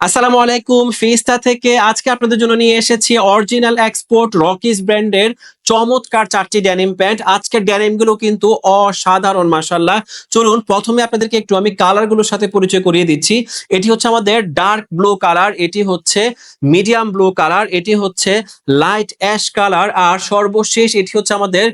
আসসালামু আলাইকুম। ফিস্তা থেকে আজকে আপনাদের জন্য নিয়ে এসেছি অরিজিনাল এক্সপোর্ট রকিজ ব্র্যান্ডের চমৎকার 4টি ডেনিম প্যান্ট। আজকের ডেনিম গুলো কিন্তু অসাধারণ মাশাআল্লাহ। চলুন প্রথমে আপনাদেরকে একটু আমি কালার গুলোর সাথে পরিচয় করিয়ে দিচ্ছি। এটি হচ্ছে আমাদের ডার্ক ব্লু কালার, এটি হচ্ছে মিডিয়াম ব্লু কালার, এটি হচ্ছে লাইট অ্যাশ কালার, আর সর্বশেষ এটি হচ্ছে আমাদের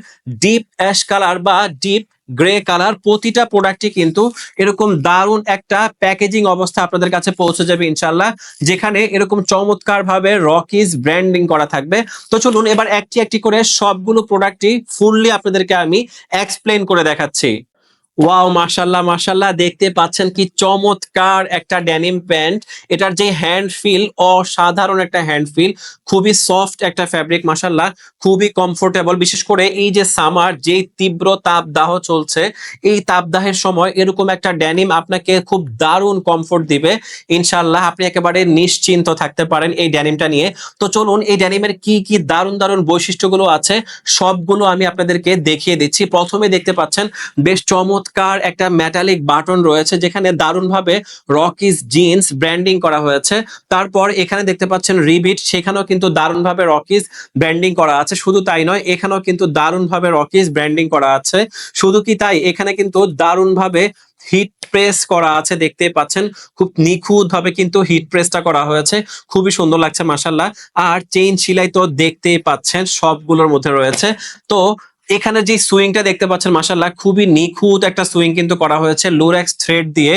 ডিপ অ্যাশ কালার বা ডিপ গ্রে কালার। প্রতিটা প্রোডাক্টই কিন্তু এরকম দারুণ একটা প্যাকেজিং অবস্থা আপনাদের কাছে পৌঁছে যাবে ইনশাল্লাহ, যেখানে এরকম চমৎকার ভাবে রকিজ ব্র্যান্ডিং করা থাকবে। তো চলুন এবার একটি একটি করে সবগুলো প্রোডাক্টই ফুললি আপনাদেরকে আমি এক্সপ্লেন করে দেখাচ্ছি। ওয়াও, মাশাল্লাহ মাশাল্লাহ, দেখতে পাচ্ছেন কি চমৎকার একটা ডেনিম প্যান্ট। এটার যে হ্যান্ড ফিল, অসাধারণ একটা হ্যান্ড ফিল, খুবই সফট একটা ফ্যাব্রিক মাশাল্লাহ, খুবই কমফোর্টেবল। বিশেষ করে এই যে সামার, যে তীব্র তাপদাহ চলছে, এই তাপদাহের সময় এরকম একটা ডেনিম আপনাকে খুব দারুণ কমফোর্ট দিবে ইনশাল্লাহ। আপনি একেবারে নিশ্চিন্ত থাকতে পারেন এই ডেনিমটা নিয়ে। তো চলুন এই ডেনিমের কি কি দারুণ দারুণ বৈশিষ্ট্যগুলো আছে সবগুলো আমি আপনাদেরকে দেখিয়ে দিচ্ছি। প্রথমে দেখতে পাচ্ছেন বেশ চমৎকার একটা মেটালিক বাটন রয়েছে, যেখানে দারুণভাবে রকিজ জিন্স ব্র্যান্ডিং করা হয়েছে। তারপর এখানে দেখতে পাচ্ছেন রিবিট, সেখানেও কিন্তু দারুণভাবে রকিজ ব্র্যান্ডিং করা আছে। শুধু তাই নয়, এখানেও কিন্তু দারুণভাবে রকিজ ব্র্যান্ডিং করা আছে। শুধু কি তাই, এখানে কিন্তু দারুণভাবে হিট প্রেস করা আছে, দেখতে পাচ্ছেন খুব নিখুঁত ভাবে কিন্তু হিট প্রেসটা করা হয়েছে, খুবই সুন্দর লাগছে মাশাল্লাহ। আর চেইন সেলাই তো দেখতেই পাচ্ছেন সবগুলোর মধ্যে রয়েছে। তো এখানে যে সুইংটা দেখতে পাচ্ছেন মাশাআল্লাহ, খুবই নিখুঁত একটা সুইং কিন্তু করা হয়েছে লুরেক্স থ্রেড দিয়ে।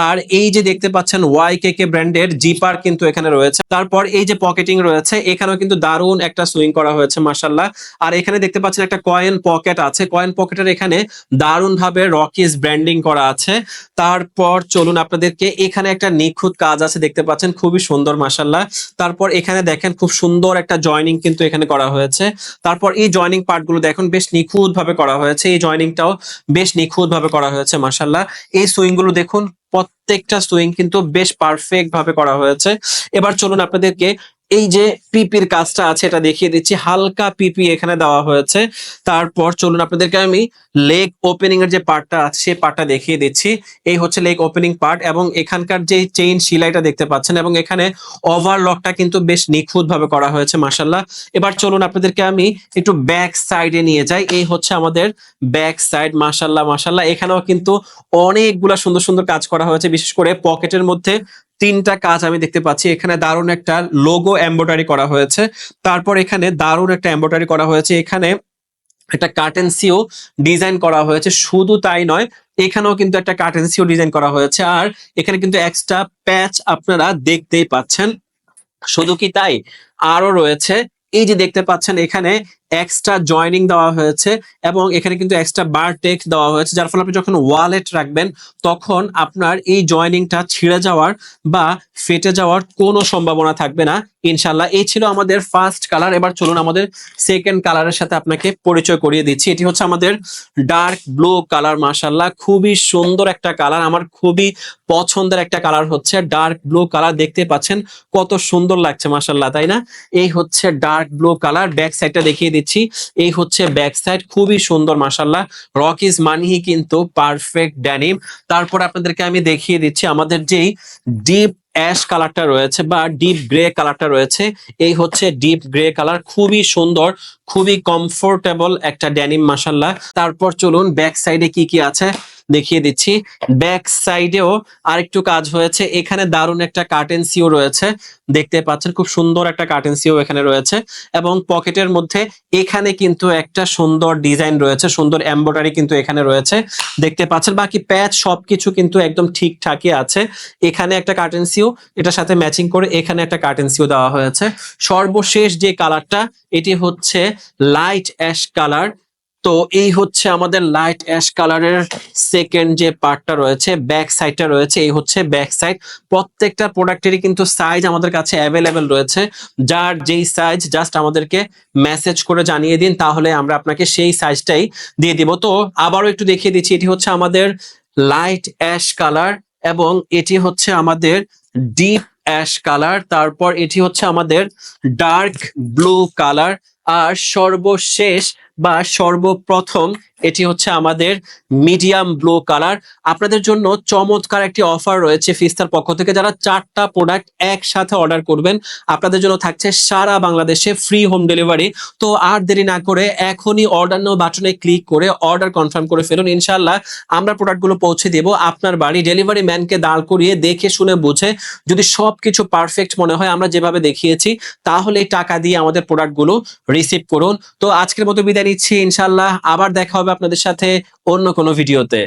আর এই যে দেখতে পাচ্ছেন ওয়াইকেকে ব্র্যান্ডের জিপার কিন্তু এখানে রয়েছে। তারপর এই যে পকেটিং রয়েছে, এখানেও কিন্তু দারুণ একটা সুইং করা হয়েছে মাশাআল্লাহ। আর এখানে দেখতে পাচ্ছেন একটা কয়েন পকেট আছে, কয়েন পকেটের এখানে দারুণ ভাবে রকিজ ব্র্যান্ডিং করা আছে। তারপর চলুন আপনাদেরকে, এখানে একটা নিখুঁত কাজ আছে দেখতে পাচ্ছেন, খুবই সুন্দর মাশাআল্লাহ। তারপর এখানে দেখেন খুব সুন্দর একটা জয়নিং কিন্তু এখানে করা হয়েছে। তারপর এই জয়নিং পার্টগুলো দেখুন বেশ নিখুঁত ভাবে করা হয়েছে, এই জয়নিংটাও বেশ নিখুঁত ভাবে করা হয়েছে মাশাআল্লাহ। এই সুইং গুলো দেখুন, প্রত্যেকটা সুইং কিন্তু বেশ পারফেক্ট ভাবে করা হয়েছে। এবার চলুন আপনাদেরকে এই যে পিপির কাজটা আছে এটা দেখিয়ে দিচ্ছি, হালকা পিপি এখানে দেওয়া হয়েছে। তারপর চলুন আপনাদেরকে আমি লেগ ওপেনিং এর যে পার্টটা আছে সেই পার্টটা দেখিয়ে দিচ্ছি। এই হচ্ছে লেগ ওপেনিং পার্ট, এবং এখানকার যে চেইন সেলাইটা দেখতে পাচ্ছেন, এবং এখানে ওভারলকটা কিন্তু বেশ নিখুঁত ভাবে করা হয়েছে মাশাআল্লাহ। এবার চলুন আপনাদেরকে আমি একটু ব্যাক সাইডে নিয়ে যাই। এই হচ্ছে আমাদের ব্যাক সাইড মাশাআল্লাহ মাশাআল্লাহ, এখানেও কিন্তু অনেকগুলা সুন্দর সুন্দর কাজ করা হয়েছে। বিশেষ করে পকেটের মধ্যে 3টা কাজ আমি দেখতে পাচ্ছি, এখানে দারুণ একটা লোগো এমব্রয়ডারি করা হয়েছে। তারপর এখানে দারুণ একটা এমব্রয়ডারি করা হয়েছে, এখানে একটা কার্টেন্সিও ডিজাইন করা হয়েছে। শুধু তাই নয়, এখানেও কিন্তু একটা কার্টেন্সিও ডিজাইন করা হয়েছে। আর এখানে কিন্তু এক্সট্রা প্যাচ আপনারা দেখতেই পাচ্ছেন। শুধু কি তাই, আরো রয়েছে, এই যে দেখতে পাচ্ছেন এখানে এক্সট্রা জয়নিং দেওয়া হয়েছে, এবং এখানে কিন্তু এক্সট্রা বার টেক্সট দেওয়া হয়েছে, যার ফলে আপনি যখন ওয়ালেট রাখবেন তখন আপনার এই জয়নিংটা ছিঁড়ে যাওয়ার বা ফেটে যাওয়ার কোনো সম্ভাবনা থাকবে না ইনশাল্লাহ। এই ছিল আমাদের ফার্স্ট কালার। এবার চলুন আমাদের সেকেন্ড কালারের সাথে আপনাকে পরিচয় করিয়ে দিচ্ছি। এটি হচ্ছে আমাদের ডার্ক ব্লু কালার মাশাল্লাহ, খুবই সুন্দর একটা কালার, আমার খুবই পছন্দের একটা কালার হচ্ছে ডার্ক ব্লু কালার। দেখতে পাচ্ছেন কত সুন্দর লাগছে মাশাল্লাহ, তাই না? এই হচ্ছে ডার্ক ব্লু কালার। ব্যাক সাইডটা দেখিয়ে দিচ্ছি, এই হচ্ছে ব্যাক সাইড, খুবই সুন্দর মাশাল্লাহ। রকিজ মানেই কিন্তু পারফেক্ট ড্যানিম। তারপর আপনাদেরকে আমি দেখিয়ে দিচ্ছি আমাদের যেই ডিপ অ্যাশ কালারটা রয়েছে বা ডিপ গ্রে কালারটা রয়েছে, এই হচ্ছে ডিপ গ্রে কালার, খুবই সুন্দর, খুবই কমফোর্টেবল একটা ড্যানিম মাশাল্লাহ। তারপর চলুন ব্যাক সাইডে কি কি আছে দেখিয়ে দিচ্ছি। ব্যাক সাইডেও আরেকটু কাজ হয়েছে, এখানে দারুণ একটা কার্টেন্সিও রয়েছে, দেখতে পাচ্ছেন খুব সুন্দর একটা কার্টেন্সিও এখানে রয়েছে। এবং পকেটের মধ্যে এখানে কিন্তু একটা সুন্দর ডিজাইন রয়েছে, সুন্দর এমব্রয়ডারি কিন্তু এখানে রয়েছে, দেখতে পাচ্ছেন। বাকি প্যাচ সবকিছু কিন্তু একদম ঠিকঠাকই আছে। এখানে একটা কার্টেন্সিও, এটার সাথে ম্যাচিং করে এখানে একটা কার্টেন্সিও দেওয়া হয়েছে। সর্বশেষ যে কালারটা, এটি হচ্ছে লাইট অ্যাশ কালার। তো এই হচ্ছে আমাদের লাইট অ্যাশ কালারের সেকেন্ড যে পার্টটা রয়েছে, ব্যাক সাইডটা রয়েছে, এই হচ্ছে ব্যাক সাইড। প্রত্যেকটা প্রোডাক্টেরই কিন্তু সাইজ আমাদের কাছে অ্যাভেলেবেল রয়েছে, যার যেই সাইজ জাস্ট আমাদেরকে মেসেজ করে জানিয়ে দিন, তাহলে আমরা আপনাকে সেই সাইজটাই দিয়ে দিব। তো আবারও একটু দেখিয়ে দিচ্ছি, এটি হচ্ছে আমাদের লাইট অ্যাশ কালার, এবং এটি হচ্ছে আমাদের ডিপ অ্যাশ কালার, তারপর এটি হচ্ছে আমাদের ডার্ক ব্লু কালার, আর সর্বশেষ বা সর্বপ্রথম এটি হচ্ছে আমাদের মিডিয়াম ব্লু কালার। আপনাদের জন্য চমৎকার একটি অফার রয়েছে ফিস্তার পক্ষ থেকে। যারা 4টা প্রোডাক্ট একসাথে অর্ডার করবেন আপনাদের জন্য থাকছে সারা বাংলাদেশে ফ্রি হোম ডেলিভারি। তো আর দেরি না করে এখনই অর্ডার নাও বাটনে ক্লিক করে অর্ডার কনফার্ম করে ফেলুন। ইনশাল্লাহ আমরা প্রোডাক্টগুলো পৌঁছে দেব আপনার বাড়ি। ডেলিভারি ম্যানকে দাঁড় করিয়ে দেখে শুনে বুঝে যদি সবকিছু পারফেক্ট মনে হয় আমরা যেভাবে দেখিয়েছি তাহলে টাকা দিয়ে আমাদের প্রোডাক্টগুলো রিসিভ করুন। তো আজকের মতো বিদায় নিচ্ছি, ইনশাল্লাহ আবার দেখা হবে আপনাদের সাথে অন্য কোনো ভিডিওতে।